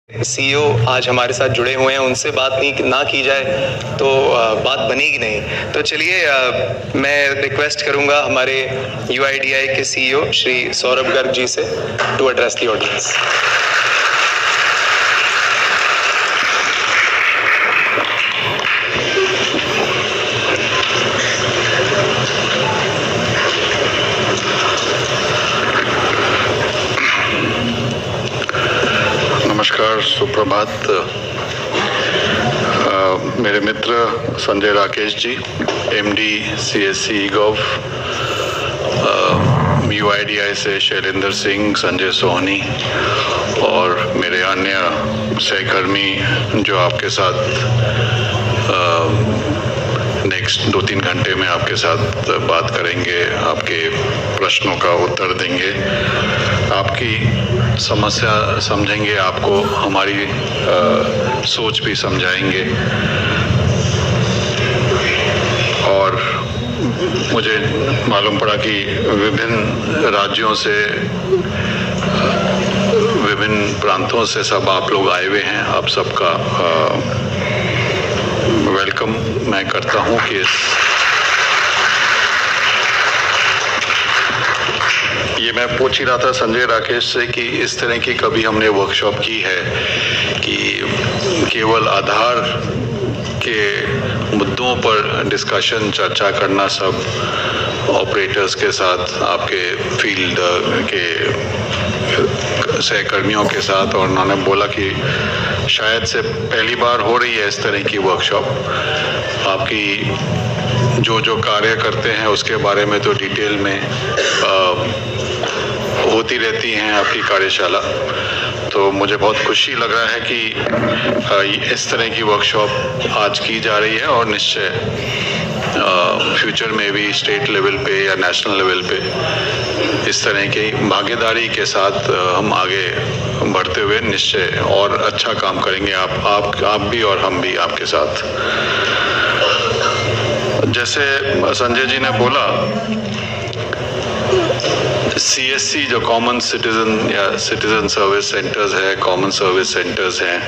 CEO आज हमारे साथ जुड़े हुए हैं, उनसे बात ना की जाए तो बात बनेगी नहीं। तो चलिए मैं रिक्वेस्ट करूंगा हमारे यूआईडीआई के सीईओ श्री सौरभ गर्ग जी से टू एड्रेस द ऑडियंस। नमस्कार, सुप्रभात। मेरे मित्र संजय राकेश जी, एमडी सीएससी गव, यूआईडीआई से शैलेंद्र सिंह, संजय सोहनी और मेरे अन्य सहकर्मी जो आपके साथ नेक्स्ट 2-3 घंटे में आपके साथ बात करेंगे, आपके प्रश्नों का उत्तर देंगे, आपकी समस्या समझेंगे, आपको हमारी सोच भी समझाएंगे। और मुझे मालूम पड़ा कि विभिन्न राज्यों से, विभिन्न प्रांतों से सब आप लोग आए हुए हैं। आप सबका वेलकम मैं करता हूं कि ये मैं पूछ ही रहा था संजय राकेश से कि इस तरह की कभी हमने वर्कशॉप की है कि केवल आधार के मुद्दों पर डिस्कशन, चर्चा करना सब ऑपरेटर्स के साथ, आपके फील्ड के सहकर्मियों के साथ, और उन्होंने बोला कि शायद से पहली बार हो रही है इस तरह की वर्कशॉप। आपकी जो कार्य करते हैं उसके बारे में तो डिटेल में होती रहती हैं आपकी कार्यशाला। तो मुझे बहुत खुशी लग रहा है कि इस तरह की वर्कशॉप आज की जा रही है और निश्चय फ्यूचर में भी स्टेट लेवल पे या नेशनल लेवल पे इस तरह की भागीदारी के साथ हम आगे बढ़ते हुए निश्चय और अच्छा काम करेंगे, आप भी और हम भी आपके साथ। जैसे संजय जी ने बोला, सीएससी जो कॉमन सिटीजन या सिटीजन सर्विस सेंटर्स है, कॉमन सर्विस सेंटर्स हैं,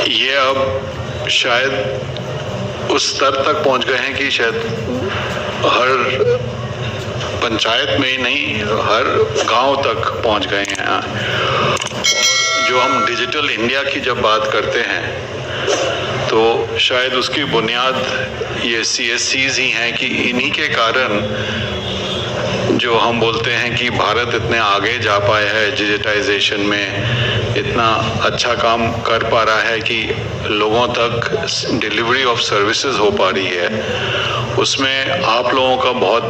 ये अब शायद उस स्तर तक पहुंच गए हैं कि शायद हर पंचायत में ही नहीं, हर गांव तक पहुंच गए हैं। और जो हम डिजिटल इंडिया की जब बात करते हैं तो शायद उसकी बुनियाद ये सीएससीज ही हैं कि इन्हीं के कारण जो हम बोलते हैं कि भारत इतने आगे जा पाया है डिजिटाइजेशन में, इतना अच्छा काम कर पा रहा है कि लोगों तक डिलीवरी ऑफ सर्विसेज हो पा रही है। उसमें आप लोगों का बहुत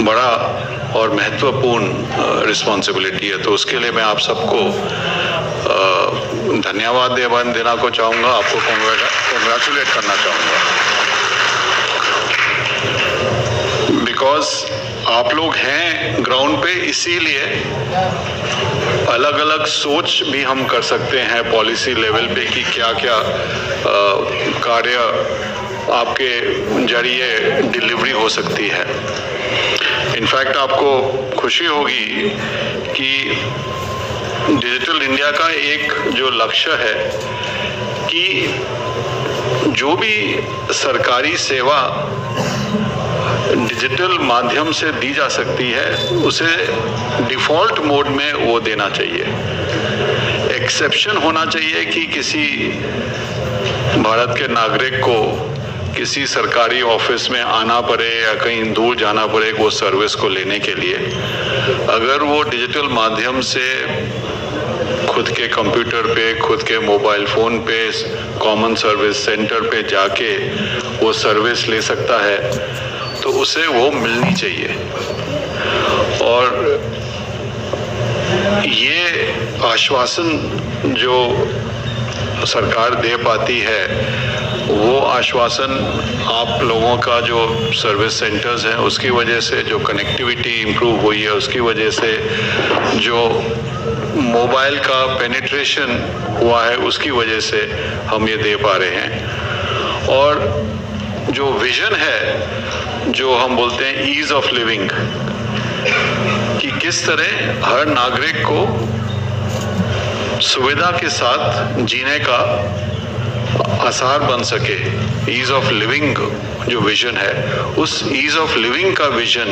बड़ा और महत्वपूर्ण रिस्पॉन्सिबिलिटी है। तो उसके लिए मैं आप सबको धन्यवाद देना को चाहूँगा, आपको कॉन्ग्रेचुलेट करना चाहूँगा, बिकॉज आप लोग हैं ग्राउंड पे, इसीलिए अलग अलग सोच भी हम कर सकते हैं पॉलिसी लेवल पे कि क्या क्या कार्य आपके जरिए डिलीवरी हो सकती है। इनफैक्ट आपको खुशी होगी कि डिजिटल इंडिया का एक जो लक्ष्य है कि जो भी सरकारी सेवा डिजिटल माध्यम से दी जा सकती है उसे डिफ़ॉल्ट मोड में वो देना चाहिए। एक्सेप्शन होना चाहिए कि किसी भारत के नागरिक को किसी सरकारी ऑफिस में आना पड़े या कहीं दूर जाना पड़े वो सर्विस को लेने के लिए, अगर वो डिजिटल माध्यम से खुद के कंप्यूटर पे, खुद के मोबाइल फ़ोन पे, कॉमन सर्विस सेंटर पे जाके वो सर्विस ले सकता है तो उसे वो मिलनी चाहिए। और ये आश्वासन जो सरकार दे पाती है, वो आश्वासन आप लोगों का जो सर्विस सेंटर्स हैं उसकी वजह से, जो कनेक्टिविटी इम्प्रूव हुई है उसकी वजह से, जो मोबाइल का पेनिट्रेशन हुआ है उसकी वजह से हम ये दे पा रहे हैं। और जो विजन है, जो हम बोलते हैं ईज ऑफ लिविंग, कि किस तरह हर नागरिक को सुविधा के साथ जीने का आसार बन सके, ईज ऑफ लिविंग जो विजन है, उस ईज ऑफ लिविंग का विजन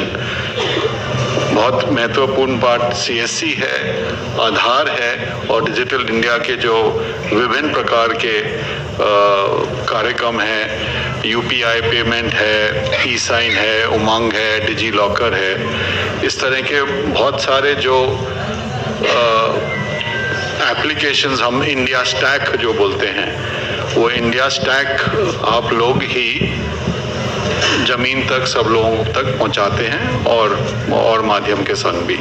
बहुत महत्वपूर्ण पार्ट सीएससी है, आधार है और डिजिटल इंडिया के जो विभिन्न प्रकार के कार्यक्रम हैं, यूपीआई पेमेंट है, ई साइन है, उमंग है, डिजी लॉकर है, इस तरह के बहुत सारे जो एप्लीकेशंस हम इंडिया स्टैक जो बोलते हैं, वो इंडिया स्टैक आप लोग ही जमीन तक सब लोगों तक पहुंचाते हैं और माध्यम के संग भी।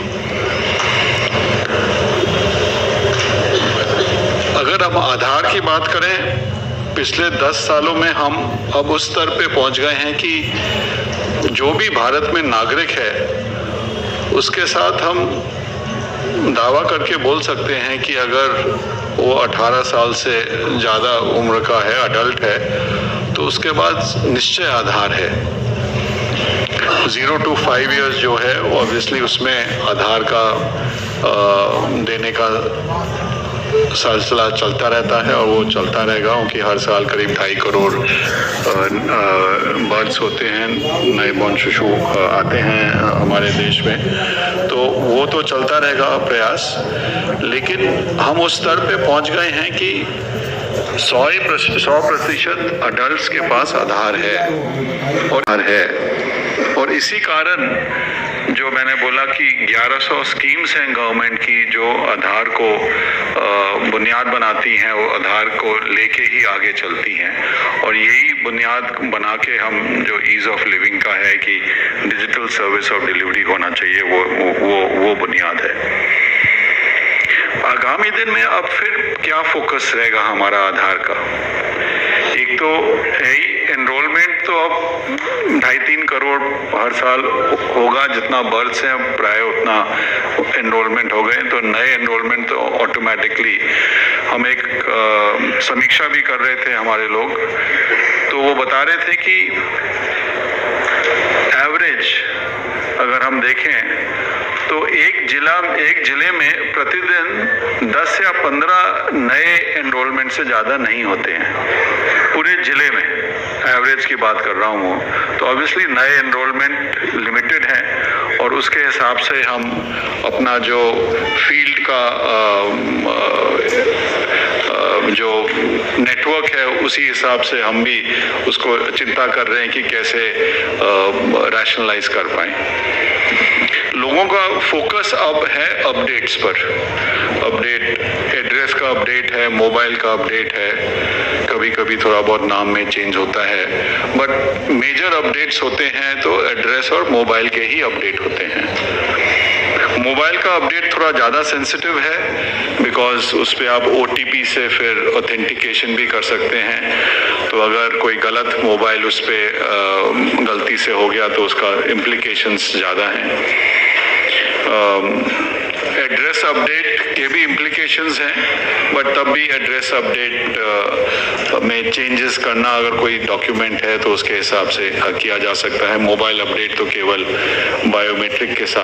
अगर हम आधार की बात करें, पिछले 10 सालों में हम अब उस स्तर पे पहुंच गए हैं कि जो भी भारत में नागरिक है उसके साथ हम दावा करके बोल सकते हैं कि अगर वो 18 साल से ज़्यादा उम्र का है, अडल्ट है, तो उसके बाद निश्चय आधार है। 0 to 5 years जो है वो ऑब्वियसली उसमें आधार का देने का सिलसिला चलता रहता है और वो चलता रहेगा, क्योंकि हर साल करीब 2.5 करोड़ बर्ड्स होते हैं, नए बॉर्न शिशु आते हैं हमारे देश में, तो वो तो चलता रहेगा प्रयास। लेकिन हम उस स्तर पे पहुंच गए हैं कि 100% अडल्ट्स के पास आधार है और इसी कारण जो मैंने बोला कि 1100 स्कीम्स हैं गवर्नमेंट की जो आधार को बुनियाद बनाती हैं, वो आधार को लेके ही आगे चलती हैं और यही बुनियाद बना के हम जो ईज ऑफ लिविंग का है कि डिजिटल सर्विस ऑफ डिलीवरी होना चाहिए, वो बुनियाद है। आगामी दिन में अब फिर क्या फोकस रहेगा हमारा आधार का? एक तो है ही एनरोलमेंट, तो अब 2.5-3 करोड़ हर साल होगा, जितना बर्थ्स हैं प्राय उतना एनरोलमेंट हो गए, तो नए एनरोलमेंट तो ऑटोमेटिकली हम एक समीक्षा भी कर रहे थे हमारे लोग, तो वो बता रहे थे कि एवरेज अगर हम देखें तो एक जिले में प्रतिदिन 10 या 15 नए एनरोलमेंट से ज़्यादा नहीं होते हैं पूरे जिले में, एवरेज की बात कर रहा हूँ। तो ऑब्वियसली नए एनरोलमेंट लिमिटेड हैं और उसके हिसाब से हम अपना जो फील्ड का जो नेटवर्क है उसी हिसाब से हम भी उसको चिंता कर रहे हैं कि कैसे रैशनलाइज कर पाएं। लोगों का फोकस अब है अपडेट्स पर, अपडेट एड्रेस का अपडेट है, मोबाइल का अपडेट है, कभी कभी थोड़ा बहुत नाम में चेंज होता है, बट मेजर अपडेट्स होते हैं तो एड्रेस और मोबाइल के ही अपडेट होते हैं। मोबाइल का अपडेट थोड़ा ज़्यादा सेंसिटिव है बिकॉज उस पर आप OTP से फिर ऑथेंटिकेशन भी कर सकते हैं, तो अगर कोई गलत मोबाइल उस पर गलती से हो गया तो उसका इम्प्लीकेशंस ज़्यादा हैं। एड्रेस अपडेट के भी इम्प्लीकेशंस हैं, बट तब भी एड्रेस अपडेट में चेंजेस करना अगर कोई डॉक्यूमेंट है तो उसके हिसाब से किया जा सकता है। मोबाइल अपडेट तो केवल बायोमेट्रिक के साथ